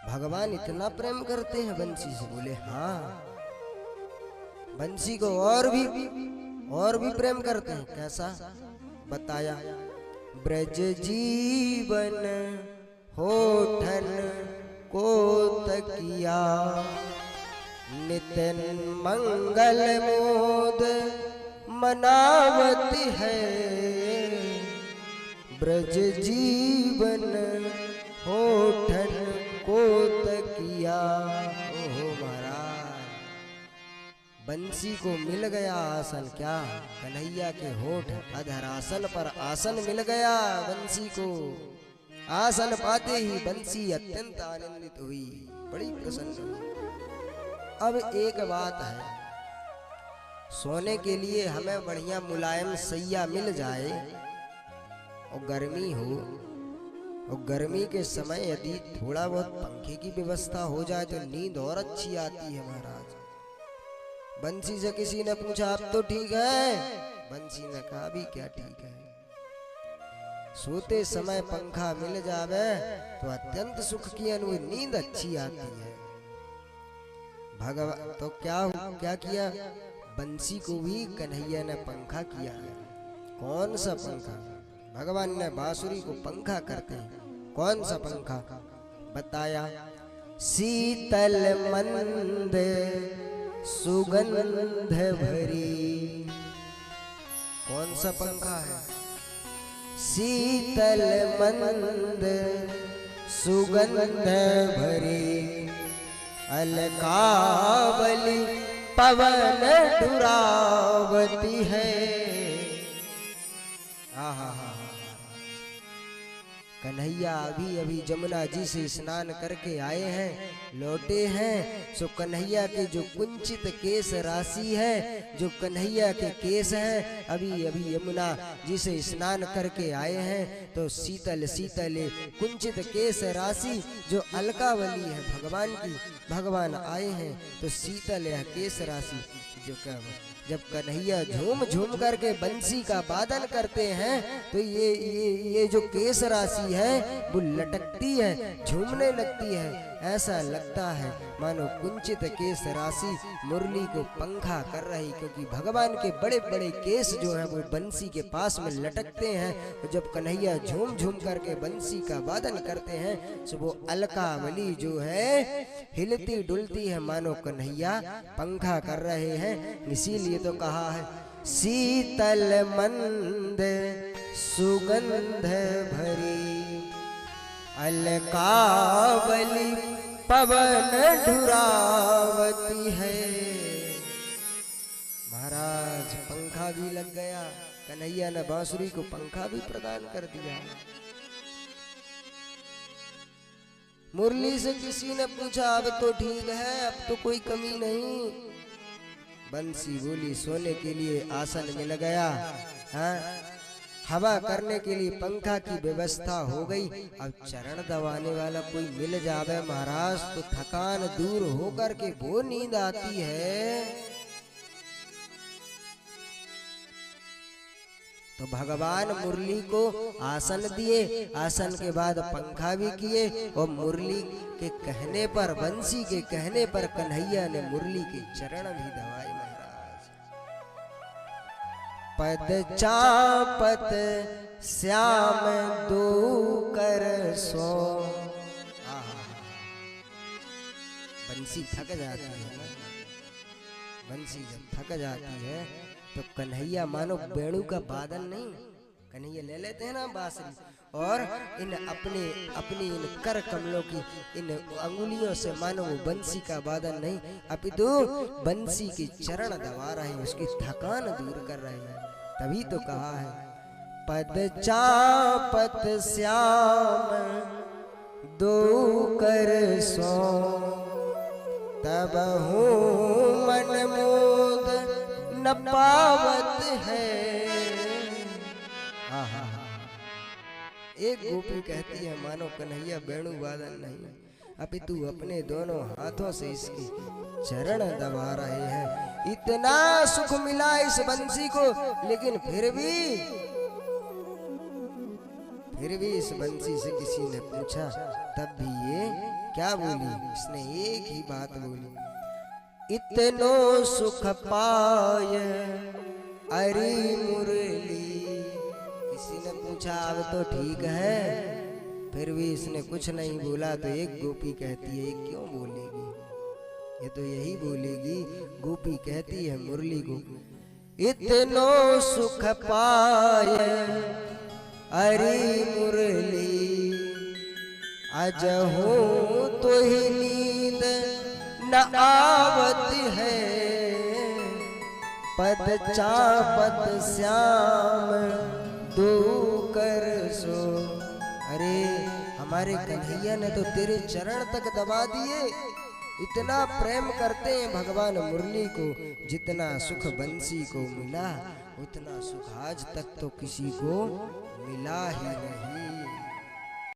भगवान इतना प्रेम करते हैं बंसी से? बोले हाँ, बंसी को और भी प्रेम करते हैं। कैसा? बताया। ब्रज जीवन होठन को तकिया, नितिन मंगल मोद मनावत है। ब्रज जीवन होठन को तकिया। ओहो महाराज, बंसी को मिल गया आसन। क्या? कन्हैया के होठ अधरासन पर आसन मिल गया बंसी को। आसन पाते ही बंसी अत्यंत आनंदित हुई, बड़ी प्रसन्न हुई। अब एक बात है, सोने के लिए हमें बढ़िया मुलायम सैया मिल जाए और गर्मी हो, और गर्मी के समय यदि थोड़ा बहुत पंखे की व्यवस्था हो जाए तो नींद और अच्छी आती है महाराज। बंसी से किसी ने पूछा अब तो ठीक है? बंसी ने कहा अभी क्या ठीक है, सोते समय पंखा मिल जावे तो अत्यंत सुख की अनुभूति, नींद अच्छी आती है। भगवान तो क्या किया? बंसी को भी कन्हैया ने पंखा किया है। कौन सा पंखा? भगवान ने बांसुरी को पंखा करते हैं। कौन सा पंखा? बताया। शीतल मंद सुगंध भरी। कौन सा पंखा है? शीतल मंद सुगंध भरी, अलकावली पवन डुरावती है। कन्हैया अभी जमुना जी से स्नान करके आए हैं, लौटे हैं। सो कन्हैया के जो कुंचित केस राशि है, जो कन्हैया के केस हैं, अभी यमुना जी से स्नान करके आए हैं। तो शीतल कुंचित केस राशि जो अलकावली है भगवान की, भगवान आए हैं तो शीतल है केस राशि। जो क्या जब कन्हैया झूम झूम करके बंसी का वादन करते हैं तो ये जो केस राशि है वो लटकती है, झूमने लगती है। ऐसा लगता है मानो कुंचित केस राशि मुरली को पंखा कर रही, क्योंकि भगवान के बड़े बड़े केस जो हैं वो बंसी के पास में लटकते हैं। तो जब कन्हैया झूम झूम करके बंसी का वादन करते हैं तो वो अलकावली जो है हिलती डुलती है, मानो कन्हैया पंखा कर रहे हैं। इसीलिए तो कहा है शीतल मंद सुगंध भरी, अलकावली पवन डुरावती है। महाराज पंखा भी लग गया, कन्हैया ने बांसुरी को पंखा भी प्रदान कर दिया। मुरली से किसी ने पूछा अब तो ठीक है, अब तो कोई कमी नहीं। बंसी बोली सोने के लिए आसन मिल गया, हाँ? हवा करने के लिए पंखा की व्यवस्था हो गई। अब चरण दबाने वाला कोई मिल जावे महाराज तो थकान दूर होकर के वो नींद आती है। तो भगवान मुरली को आसन दिए, आसन के बाद पंखा भी किए, और मुरली के कहने पर, बंसी के कहने पर कन्हैया ने मुरली के चरण भी दबाए महाराज। पद चापत श्याम दो कर सो। बंसी थक जाती है ना, बंसी जब थक जाती है तो कन्हैया मानो वेणु का वादन नहीं, कन्हैया ले लेते हैं ना बांसुरी, और इन अपनी इन कर कमलों की इन अंगुलियों से मानो वो बंसी का वादन नहीं, अपितु बंसी के चरण दबा रहे हैं, उसकी थकान दूर कर रहे हैं। तभी तो कहा है पद चापत श्याम दो कर सो, तब हूँ मन मोद न पावत है। एक गोपी कहती है मानो कन्हैया वेणु वादन नहीं, अपितु अपने दोनों हाथों से इसके चरण दबा रहे हैं। इतना सुख मिला इस बंसी को, लेकिन फिर भी इस बंसी से किसी ने पूछा तब भी ये क्या बोली? इसने एक ही बात बोली, इतनो सुख पाय अरे मुरली। किसी ने पूछा अब तो ठीक है, फिर भी इसने कुछ नहीं बोला। तो एक गोपी कहती है, ये क्यों बोलेगी, ये तो यही बोलेगी। गोपी कहती है मुरली को, इतनो सुख पाए अरे मुरली, अजहू तो ही नींद न आवत है, पद चापत श्याम दो कर सो। अरे हमारे कन्हैया ने तो तेरे चरण तक दबा दिए। इतना प्रेम करते हैं भगवान मुरली को, जितना सुख बंसी को मिला उतना सुख आज तक तो किसी को मिला ही नहीं।